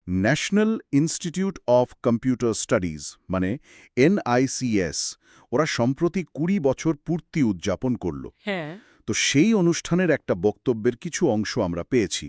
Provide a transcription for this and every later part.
National institute of computer studies মানে NICS ওরা সম্প্রতি ২০ বছর পূর্তি উদযাপন করল। হ্যাঁ। তো সেই অনুষ্ঠানের একটা বক্তব্যের কিছু অংশ আমরা পেয়েছি।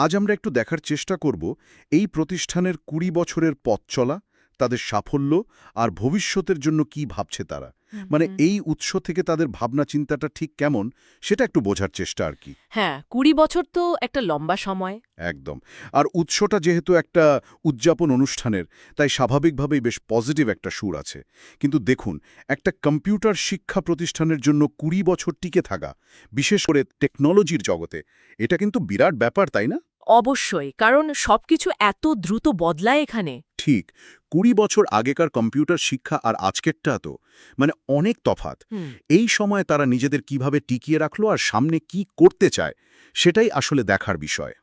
আজ আমরা একটু দেখার চেষ্টা করব এই প্রতিষ্ঠানের ২০ বছরের পথ চলা, তাদের সাফল্য আর ভবিষ্যতের জন্য কি ভাবছে তারা। মানে এই উৎস থেকে তাদের ভাবনা চিন্তাটা ঠিক কেমন সেটা একটু বোঝার চেষ্টা আর কি। হ্যাঁ, ২০ বছর তো একটা লম্বা সময়। একদম। আর উৎসটা যেহেতু একটা উদযাপন অনুষ্ঠানের, তাই স্বাভাবিকভাবেই বেশ পজিটিভ একটা সুর আছে। কিন্তু দেখুন, একটা কম্পিউটার শিক্ষা প্রতিষ্ঠানের জন্য ২০ বছর টিকে থাকা, বিশেষ করে টেকনোলজির জগতে, এটা কিন্তু বিরাট ব্যাপার, তাই না? অবশ্যই, কারণ সবকিছু এত দ্রুত বদলায় এখানে। ঠিক। ২০ বছর আগেকার কম্পিউটার শিক্ষা আর আজকেরটা তো মানে অনেক তফাৎ। এই সময়ে তারা নিজেদের কিভাবে টিকিয়ে রাখলো আর সামনে কি করতে চায়, সেটাই আসলে দেখার বিষয়।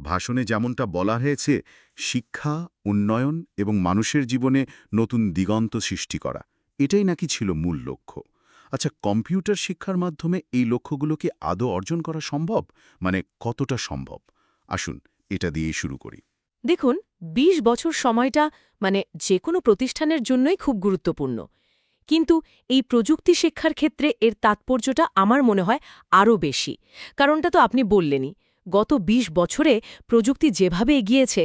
ভাষণে যেমনটা বলা হয়েছে, শিক্ষা, উন্নয়ন এবং মানুষের জীবনে নতুন দিগন্ত সৃষ্টি করা, এটাই নাকি ছিল মূল লক্ষ্য। আচ্ছা, কম্পিউটার শিক্ষার মাধ্যমে এই লক্ষ্যগুলো কি আদৌ অর্জন করা সম্ভব? মানে কতটা সম্ভব? আসুন, এটা দিয়েই শুরু করি। দেখুন, ২০ বছর সময়টা মানে যে কোনো প্রতিষ্ঠানের জন্যই খুব গুরুত্বপূর্ণ। কিন্তু এই প্রযুক্তি শিক্ষার ক্ষেত্রে এর তাৎপর্যটা আমার মনে হয় আরও বেশি। কারণটা তো আপনি বললেনই, গত ২০ বছরে প্রযুক্তি যেভাবে এগিয়েছে,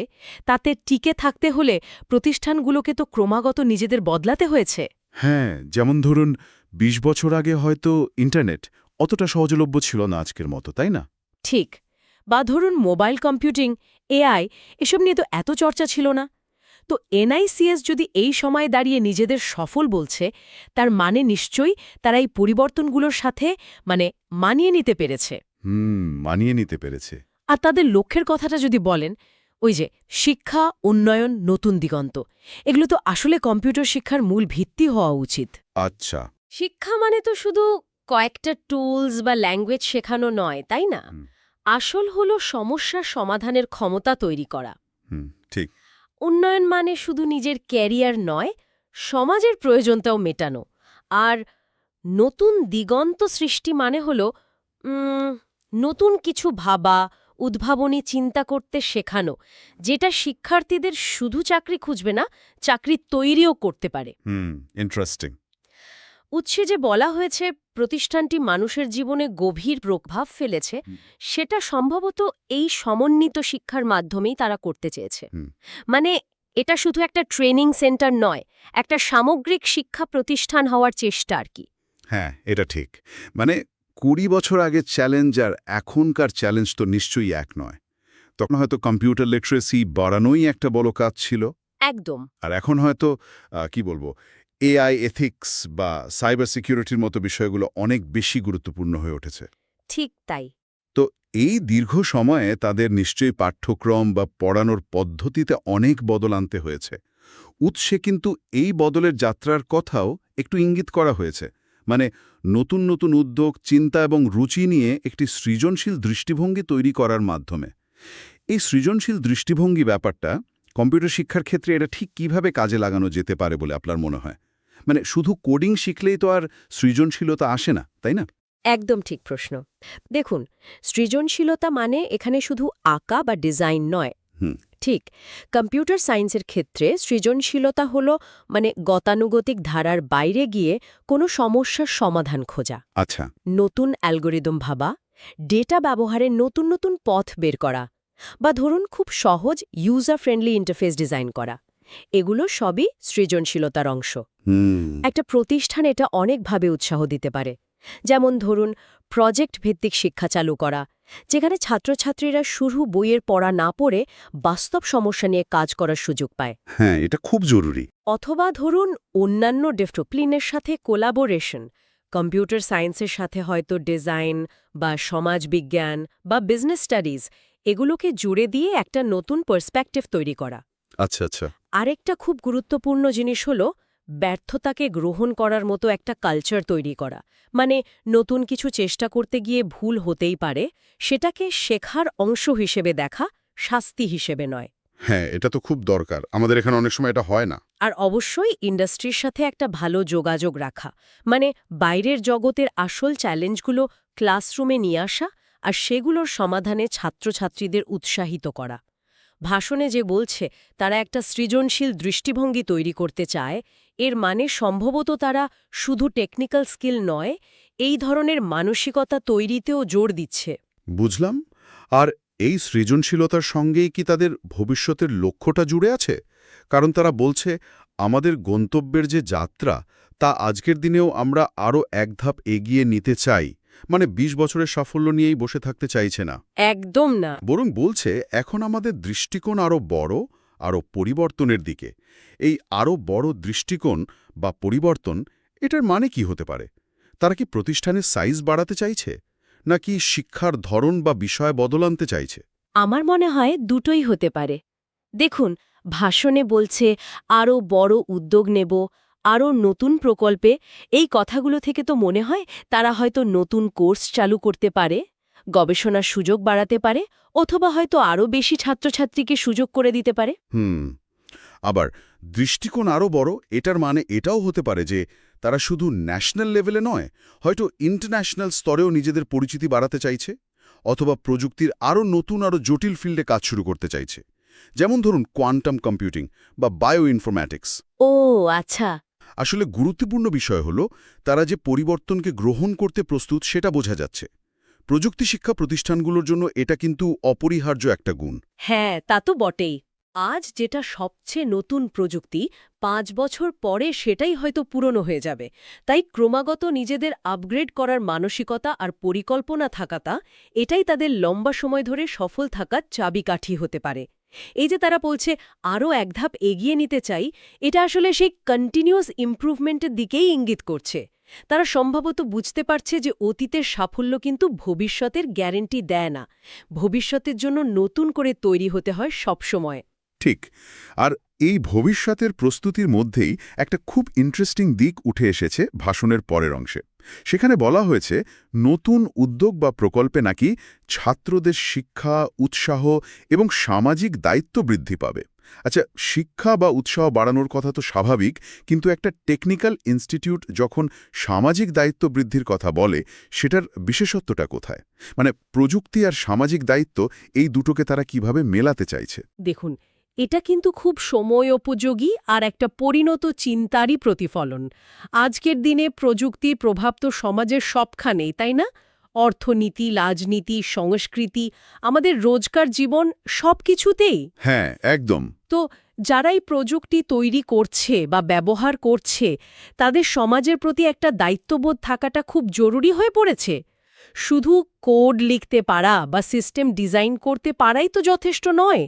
তাতে টিকে থাকতে হলে প্রতিষ্ঠানগুলোকে তো ক্রমাগত নিজেদের বদলাতে হয়েছে। হ্যাঁ, যেমন ধরুন ২০ বছর আগে হয়তো ইন্টারনেট অতটা সহজলভ্য ছিল না আজকের মতো, তাই না? ঠিক। বা ধরুন মোবাইল কম্পিউটিং, AI এসব নিয়ে তো এত চর্চা ছিল না। তো NICS যদি এই সময় দাঁড়িয়ে নিজেদের সফল বলছে, তার মানে নিশ্চয়ই তারা এই পরিবর্তনগুলোর সাথে মানিয়ে নিতে পেরেছে। মানিয়ে নিতে পেরেছে। আর তাদের লক্ষ্যের কথাটা যদি বলেন, ওই যে শিক্ষা, উন্নয়ন, নতুন দিগন্ত, এগুলো তো আসলে কম্পিউটার শিক্ষার মূল ভিত্তি হওয়া উচিত। আচ্ছা। শিক্ষা মানে তো শুধু কয়েকটা টুলস বা ল্যাঙ্গুয়েজ শেখানো নয়, তাই না? আসল হলো সমস্যার সমাধানের ক্ষমতা তৈরি করা। ঠিক। উন্নয়ন মানে শুধু নিজের ক্যারিয়ার নয়, সমাজের প্রয়োজনটাও মেটানো। আর নতুন দিগন্ত সৃষ্টি মানে হলো নতুন কিছু ভাবা, উদ্ভাবনী চিন্তা করতে শেখানো, যেটা শিক্ষার্থীদের শুধু চাকরি খুঁজবে না, চাকরি তৈরিও করতে পারে। ইন্টারেস্টিং। উৎসে যে বলা হয়েছে প্রতিষ্ঠানটি মানুষের জীবনে গভীর প্রভাব ফেলেছে, সেটা সম্ভবত এই সমন্বিত শিক্ষার মাধ্যমেই তারা করতে চেয়েছে। মানে এটা শুধু একটা ট্রেনিং সেন্টার নয়, একটা সামগ্রিক শিক্ষা প্রতিষ্ঠান হওয়ার চেষ্টা আর কি। হ্যাঁ, এটা ঠিক। মানে ২০ বছর আগের চ্যালেঞ্জ আর এখনকার চ্যালেঞ্জ তো নিশ্চয়ই এক নয়। তখন হয়তো কম্পিউটার লিটারেসি বাড়ানোই একটা বড় কাজ ছিল। একদম। আর এখন হয়তো কি বলবো, AI এথিক্স বা সাইবার সিকিউরিটির মতো বিষয়গুলো অনেক বেশি গুরুত্বপূর্ণ হয়ে উঠেছে। ঠিক তাই। তো এই দীর্ঘ সময়ে তাদের নিশ্চয়ই পাঠ্যক্রম বা পড়ানোর পদ্ধতিতে অনেক বদল আনতে হয়েছে। উৎসে কিন্তু এই বদলের যাত্রার কথাও একটু ইঙ্গিত করা হয়েছে। মানে নতুন নতুন উদ্যোগ, চিন্তা এবং রুচি নিয়ে একটি সৃজনশীল দৃষ্টিভঙ্গি তৈরি করার মাধ্যমে। এই সৃজনশীল দৃষ্টিভঙ্গি ব্যাপারটা কম্পিউটার শিক্ষার ক্ষেত্রে এটা ঠিক কিভাবে কাজে লাগানো যেতে পারে বলে আপনার মনে হয়? মানে শুধু কোডিং শিখলেই তো আর সৃজনশীলতা আসে না, তাই না? একদম ঠিক প্রশ্ন। দেখুন, সৃজনশীলতা মানে এখানে শুধু আঁকা বা ডিজাইন নয়। ঠিক, কম্পিউটার সায়েন্সের ক্ষেত্রে সৃজনশীলতা হলো গতানুগতিক ধারার বাইরে গিয়ে কোনো সমস্যার সমাধান খোঁজা। আচ্ছা। নতুন অ্যালগোরিদম ভাবা, ডেটা ব্যবহারের নতুন নতুন পথ বের করা, বা ধরুন খুব সহজ ইউজার ফ্রেন্ডলি ইন্টারফেস ডিজাইন করা, এগুলো সবই সৃজনশীলতার অংশ। একটা প্রতিষ্ঠান এটা অনেকভাবে উৎসাহ দিতে পারে। যেমন ধরুন প্রজেক্ট ভিত্তিক শিক্ষা চালু করা, যেখানে ছাত্রছাত্রীরা শুধু বইয়ের পড়া না পড়ে বাস্তব সমস্যা নিয়ে কাজ করার সুযোগ পায়। হ্যাঁ, এটা খুব জরুরি। অথবা ধরুন অন্যান্য ডিসিপ্লিনের সাথে কোলাবোরেশন, কম্পিউটার সায়েন্সের সাথে হয়তো ডিজাইন বা সমাজবিজ্ঞান বা বিজনেস স্টাডিজ, এগুলোকে জুড়ে দিয়ে একটা নতুন পার্সপেক্টিভ তৈরি করা। আচ্ছা আচ্ছা। আরেকটা খুব গুরুত্বপূর্ণ জিনিস হলো ব্যর্থতাকে গ্রহণ করার মতো একটা কালচার তৈরি করা। মানে নতুন কিছু চেষ্টা করতে গিয়ে ভুল হতেই পারে, সেটাকে শেখার অংশ হিসেবে দেখা, শাস্তি হিসেবে নয়। হ্যাঁ, এটা তো খুব দরকার। আমাদের এখানে অনেক সময় এটা হয় না। আর অবশ্যই ইন্ডাস্ট্রির সাথে একটা ভালো যোগাযোগ রাখা, মানে বাইরের জগতের আসল চ্যালেঞ্জগুলো ক্লাসরুমে নিয়ে আসা আর সেগুলোর সমাধানে ছাত্রছাত্রীদের উৎসাহিত করা। ভাষণে যে বলছে তারা একটা সৃজনশীল দৃষ্টিভঙ্গি তৈরি করতে চায়, এর মানে সম্ভবত তারা শুধু টেকনিক্যাল স্কিল নয়, এই ধরনের মানসিকতা তৈরিতেও জোর দিচ্ছে। বুঝলাম। আর এই সৃজনশীলতার সঙ্গেই কি তাদের ভবিষ্যতের লক্ষ্যটা জুড়ে আছে? কারণ তারা বলছে, আমাদের গন্তব্যের যে যাত্রা, তা আজকের দিনেও আমরা আরও এক ধাপ এগিয়ে নিতে চাই। মানে ২০ বছরের সাফল্য নিয়েই বসে থাকতে চাইছে না, একদম না। বরং বলছে এখন আমাদের দৃষ্টিকোণ আরও বড়, আরও পরিবর্তনের দিকে। এই আরও বড় দৃষ্টিকোণ বা পরিবর্তন, এটার মানে কি হতে পারে? তারা কি প্রতিষ্ঠানের সাইজ বাড়াতে চাইছে, নাকি শিক্ষার ধরন বা বিষয় বদল আনতে চাইছে? আমার মনে হয় দুটোই হতে পারে। দেখুন, ভাষণে বলছে আরও বড় উদ্যোগ নেব, আরও নতুন প্রকল্পে। এই কথাগুলো থেকে তো মনে হয় তারা হয়তো নতুন কোর্স চালু করতে পারে, গবেষণার সুযোগ বাড়াতে পারে, অথবা হয়তো আরও বেশি ছাত্রছাত্রীকে সুযোগ করে দিতে পারে। আবার দৃষ্টিকোণ আরও বড়, এটার মানে এটাও হতে পারে যে তারা শুধু ন্যাশনাল লেভেলে নয়, হয়তো ইন্টারন্যাশনাল স্তরেও নিজেদের পরিচিতি বাড়াতে চাইছে, অথবা প্রযুক্তির আরও নতুন, আরও জটিল ফিল্ডে কাজ শুরু করতে চাইছে। যেমন ধরুন কোয়ান্টাম কম্পিউটিং বা বায়ো ইনফরম্যাটিক্স। ও আচ্ছা। আসলে গুরুত্বপূর্ণ বিষয় হলো তারা যে পরিবর্তনকে গ্রহণ করতে প্রস্তুত সেটা বোঝা যাচ্ছে। প্রযুক্তি শিক্ষা প্রতিষ্ঠানগুলোর জন্য এটা কিন্তু অপরিহার্য একটা গুণ। হ্যাঁ, তা তো বটেই। আজ যেটা সবচেয়ে নতুন প্রযুক্তি, ৫ বছর পরে সেটাই হয়তো পুরনো হয়ে যাবে। তাই ক্রমাগত নিজেদের আপগ্রেড করার মানসিকতা আর পরিকল্পনা থাকাটা, এটাই তাদের লম্বা সময় ধরে সফল থাকার চাবিকাঠি হতে পারে। এই যে তারা বলছে আরও এক ধাপ এগিয়ে নিতে চাই, এটা আসলে সেই কন্টিনিউয়াস ইমপ্রুভমেন্টের দিকেই ইঙ্গিত করছে। তারা সম্ভবত বুঝতে পারছে যে অতীতের সাফল্য কিন্তু ভবিষ্যতের গ্যারেন্টি দেয় না। ভবিষ্যতের জন্য নতুন করে তৈরি হতে হয় সবসময়। ঠিক। আর এই ভবিষ্যতের প্রস্তুতির মধ্যেই একটা খুব ইন্টারেস্টিং দিক উঠে এসেছে ভাষণের পরের অংশে। সেখানে বলা হয়েছে নতুন উদ্যোগ বা প্রকল্পে নাকি ছাত্রদের শিক্ষা, উৎসাহ এবং সামাজিক দায়িত্ব বৃদ্ধি পাবে। আচ্ছা, শিক্ষা বা উৎসাহ বাড়ানোর কথা তো স্বাভাবিক, কিন্তু একটা টেকনিক্যাল ইনস্টিটিউট যখন সামাজিক দায়িত্ব বৃদ্ধির কথা বলে, সেটার বিশেষত্বটা কোথায়? মানে প্রযুক্তি আর সামাজিক দায়িত্ব, এই দুটোকে তারা কিভাবে মেলাতে চাইছে? দেখুন, এটা কিন্তু খুব সময়োপযোগী আর একটা পরিণত চিন্তারই প্রতিফলন। আজকের দিনে প্রযুক্তির প্রভাব তো সমাজের সবখানেই, তাই না? অর্থনীতি, রাজনীতি, সংস্কৃতি, আমাদের রোজকার জীবন সবকিছুতেই। হ্যাঁ, একদম। তো যারাই প্রযুক্তি তৈরি করছে বা ব্যবহার করছে, তাদের সমাজের প্রতি একটা দায়িত্ববোধ থাকাটা খুব জরুরি হয়ে পড়েছে। শুধু কোড লিখতে পারা বা সিস্টেম ডিজাইন করতে পারাই তো যথেষ্ট নয়।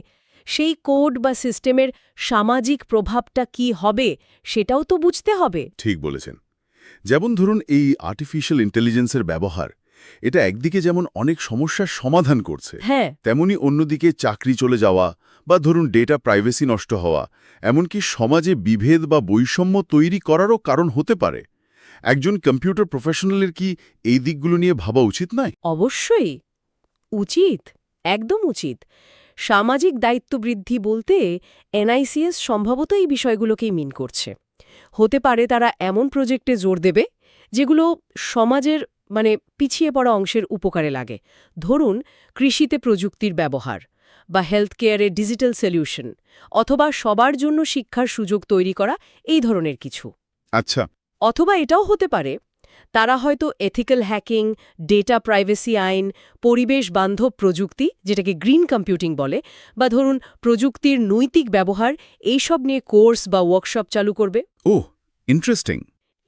সেই কোড বা সিস্টেমের সামাজিক প্রভাবটা কি হবে, সেটাও তো বুঝতে হবে। ঠিক বলেছেন। যেমন ধরুন এই আর্টিফিশিয়াল ইন্টেলিজেন্সের ব্যবহার, এটা একদিকে যেমন অনেক সমস্যার সমাধান করছে, হ্যাঁ, তেমনি অন্যদিকে চাকরি চলে যাওয়া বা ধরুন ডেটা প্রাইভেসি নষ্ট হওয়া, এমনকি সমাজে বিভেদ বা বৈষম্য তৈরি করারও কারণ হতে পারে। একজন কম্পিউটার প্রফেশনালের কি এই দিকগুলো নিয়ে ভাবা উচিত নয়? অবশ্যই উচিত, একদম উচিত। সামাজিক দায়িত্ব বৃদ্ধি বলতে এনআইসিএস সম্ভবত এই বিষয়গুলোকেই মিন করছে। হতে পারে তারা এমন প্রজেক্টে জোর দেবে যেগুলো সমাজের পিছিয়ে পড়া অংশের উপকারে লাগে। ধরুন কৃষিতে প্রযুক্তির ব্যবহার, বা হেলথ কেয়ারে ডিজিটাল সলিউশন, অথবা সবার জন্য শিক্ষার সুযোগ তৈরি করা, এই ধরনের কিছু। আচ্ছা। অথবা এটাও হতে পারে তারা হয়তো এথিক্যাল হ্যাকিং, ডেটা প্রাইভেসি আইন, পরিবেশ বান্ধব প্রযুক্তি, যেটাকে গ্রিন কম্পিউটিং বলে, বা ধরুন প্রযুক্তির নৈতিক ব্যবহার, এইসব নিয়ে কোর্স বা ওয়ার্কশপ চালু করবে। ওহ, ইন্টারেস্টিং।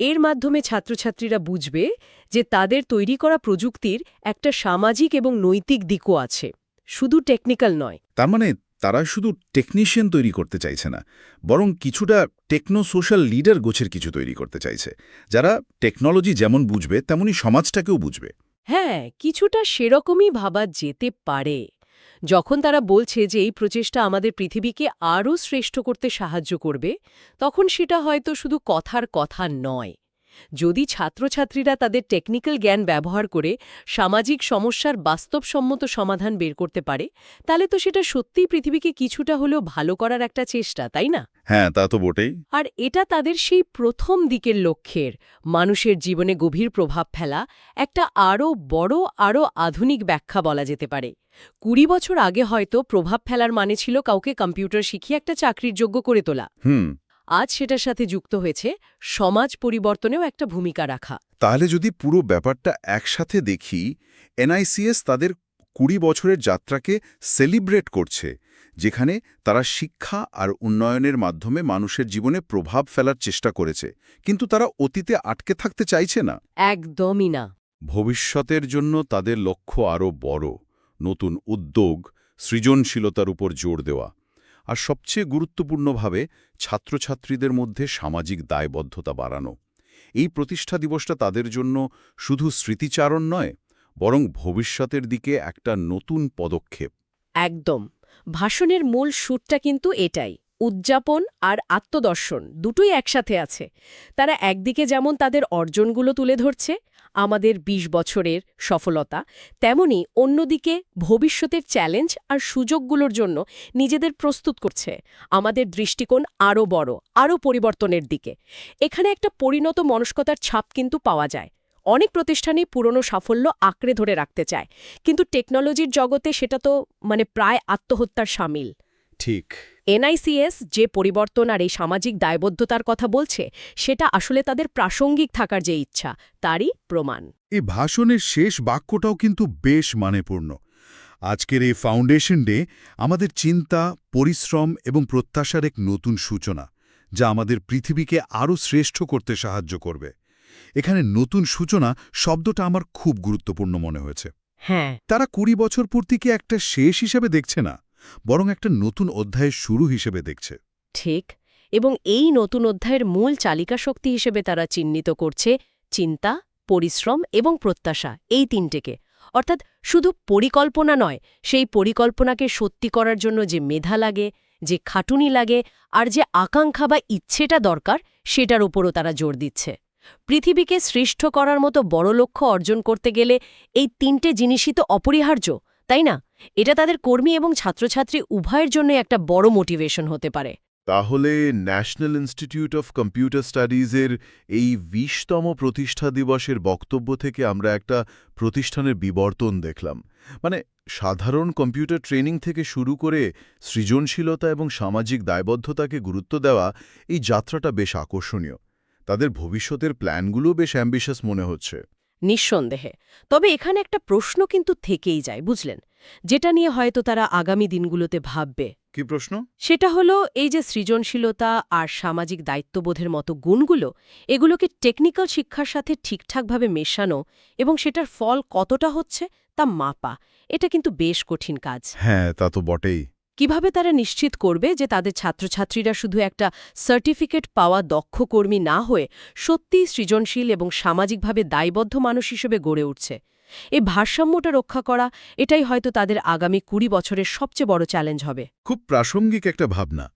এর মাধ্যমে ছাত্রছাত্রীরা বুঝবে যে তাদের তৈরি করা প্রযুক্তির একটা সামাজিক এবং নৈতিক দিকও আছে, শুধু টেকনিক্যাল নয়। তার মানে তারা শুধু টেকনিশিয়ান তৈরি করতে চাইছে না, বরং কিছুটা টেকনো সোশ্যাল লিডার গোছের কিছু তৈরি করতে চাইছে, যারা টেকনোলজি যেমন বুঝবে তেমনি সমাজটাকেও বুঝবে। হ্যাঁ, কিছুটা সেরকমই ভাবা যেতে পারে। যখন তারা বলছে যে এই প্রচেষ্টা আমাদের পৃথিবীকে আরও শ্রেষ্ঠ করতে সাহায্য করবে, তখন সেটা হয়তো শুধু কথার কথা নয়। যদি ছাত্রছাত্রীরা তাদের টেকনিক্যাল জ্ঞান ব্যবহার করে সামাজিক সমস্যার বাস্তবসম্মত সমাধান বের করতে পারে তাহলে তো সেটা সত্যিই পৃথিবীকে কিছুটা হলেও ভালো করার একটা চেষ্টা, তাই না? হ্যাঁ, তা তো বটেই। আর এটা তাদের সেই প্রথম দিকের লক্ষ্যের মানুষের জীবনে গভীর প্রভাব ফেলা একটা আরও বড় আরও আধুনিক ব্যাখ্যা বলা যেতে পারে। ২০ বছর আগে হয়তো প্রভাব ফেলার মানে ছিল কাউকে কম্পিউটার শিখিয়ে একটা চাকরির যোগ্য করে তোলা। আজ সেটার সাথে যুক্ত হয়েছে সমাজ পরিবর্তনেও একটা ভূমিকা রাখা। তাহলে যদি পুরো ব্যাপারটা একসাথে দেখি, এনআইসিএস তাদের ২০ বছরের যাত্রাকে সেলিব্রেট করছে, যেখানে তারা শিক্ষা আর উন্নয়নের মাধ্যমে মানুষের জীবনে প্রভাব ফেলার চেষ্টা করেছে, কিন্তু তারা অতীতে আটকে থাকতে চাইছে না। একদমই না। ভবিষ্যতের জন্য তাদের লক্ষ্য আরও বড়, নতুন উদ্যোগ, সৃজনশীলতার উপর জোর দেওয়া, আর সবচেয়ে গুরুত্বপূর্ণভাবে ছাত্রছাত্রীদের মধ্যে সামাজিক দায়বদ্ধতা বাড়ানো। এই প্রতিষ্ঠা দিবসটা তাদের জন্য শুধু স্মৃতিচারণ নয়, বরং ভবিষ্যতের দিকে একটা নতুন পদক্ষেপ। একদম। ভাষণের মূল সুরটা কিন্তু এটাই, উদযাপন আর আত্মদর্শন দুটোই একসাথে আছে। তারা একদিকে যেমন তাদের অর্জনগুলো তুলে ধরছে, আমাদের ২০ বছরের সফলতা, তেমনি অন্যদিকে ভবিষ্যতের চ্যালেঞ্জ আর সুযোগগুলোর জন্য নিজেদের প্রস্তুত করছে, আমাদের দৃষ্টিকোণ আরও বড়, আরও পরিবর্তনের দিকে। এখানে একটা পরিণত মনস্কতার ছাপ কিন্তু পাওয়া যায়। অনেক প্রতিষ্ঠানই পুরনো সাফল্য আঁকড়ে ধরে রাখতে চায়, কিন্তু টেকনোলজির জগতে সেটা তো প্রায় আত্মহত্যার শামিল। ঠিক। এনআইসিএস যে পরিবর্তন আর এই সামাজিক দায়বদ্ধতার কথা বলছে, সেটা আসলে তাদের প্রাসঙ্গিক থাকার যে ইচ্ছা, তারই প্রমাণ। এই ভাষণের শেষ বাক্যটাও কিন্তু বেশ মানেপূর্ণ। আজকের এই ফাউন্ডেশন ডে আমাদের চিন্তা, পরিশ্রম এবং প্রত্যাশার এক নতুন সূচনা, যা আমাদের পৃথিবীকে আরও শ্রেষ্ঠ করতে সাহায্য করবে। এখানে নতুন সূচনা শব্দটা আমার খুব গুরুত্বপূর্ণ মনে হয়েছে। হ্যাঁ, তারা ২০ বছর পূর্তিকে একটা শেষ হিসেবে দেখছে না, বরং একটা নতুন অধ্যায়ের শুরু হিসেবে দেখছে। ঠিক। এবং এই নতুন অধ্যায়ের মূল চালিকা শক্তি হিসেবে তারা চিহ্নিত করছে চিন্তা, পরিশ্রম এবং প্রত্যাশা, এই তিনটেকে। অর্থাৎ শুধু পরিকল্পনা নয়, সেই পরিকল্পনাকে সত্যি করার জন্য যে মেধা লাগে, যে খাটুনি লাগে, আর যে আকাঙ্ক্ষা বা ইচ্ছেটা দরকার, সেটার উপরও তারা জোর দিচ্ছে। পৃথিবীকে শ্রেষ্ঠ করার মতো বড় লক্ষ্য অর্জন করতে গেলে এই তিনটে জিনিসই তো অপরিহার্য, তাই না? এটা তাদের কর্মী এবং ছাত্রছাত্রী উভয়ের জন্য একটা বড় মোটিভেশন হতে পারে। তাহলে ন্যাশনাল ইনস্টিটিউট অফ কম্পিউটার স্টাডিজের এই ২০তম প্রতিষ্ঠা দিবসের বক্তব্য থেকে আমরা একটা প্রতিষ্ঠানের বিবর্তন দেখলাম। সাধারণ কম্পিউটার ট্রেনিং থেকে শুরু করে সৃজনশীলতা এবং সামাজিক দায়বদ্ধতাকে গুরুত্ব দেওয়া, এই যাত্রাটা বেশ আকর্ষণীয়। তাদের ভবিষ্যতের প্ল্যানগুলো বেশ অ্যাম্বিশাস মনে হচ্ছে। নিঃসন্দেহে। তবে এখানে একটা প্রশ্ন কিন্তু থেকেই যায়, বুঝলেন, যেটা নিয়ে হয়তো তারা আগামী দিনগুলোতে ভাববে। কি প্রশ্ন? সেটা হলো এই যে সৃজনশীলতা আর সামাজিক দায়িত্ববোধের মতো গুণগুলো, এগুলোকে টেকনিক্যাল শিক্ষার সাথে ঠিকঠাকভাবে মেশানো এবং সেটার ফল কতটা হচ্ছে তা মাপা, এটা কিন্তু বেশ কঠিন কাজ। হ্যাঁ, তা তো বটেই। কিভাবে তারা নিশ্চিত করবে যে তাদের ছাত্রছাত্রীরা শুধু একটা সার্টিফিকেট পাওয়া দক্ষ কর্মী না হয়ে সত্যিই সৃজনশীল এবং সামাজিকভাবে দায়বদ্ধ মানুষ হিসেবে গড়ে উঠছে? এই ভারসাম্যটা রক্ষা করা, এটাই হয়তো তাদের আগামী ২০ বছরের সবচেয়ে বড় চ্যালেঞ্জ হবে। খুব প্রাসঙ্গিক একটা ভাবনা।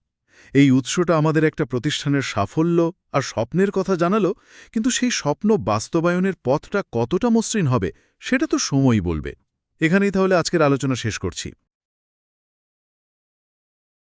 এই উৎসটা আমাদের একটা প্রতিষ্ঠানের সাফল্য আর স্বপ্নের কথা জানালো, কিন্তু সেই স্বপ্ন বাস্তবায়নের পথটা কতটা মসৃণ হবে সেটা তো সময়ই বলবে। এখানেই তাহলে আজকের আলোচনা শেষ করছি।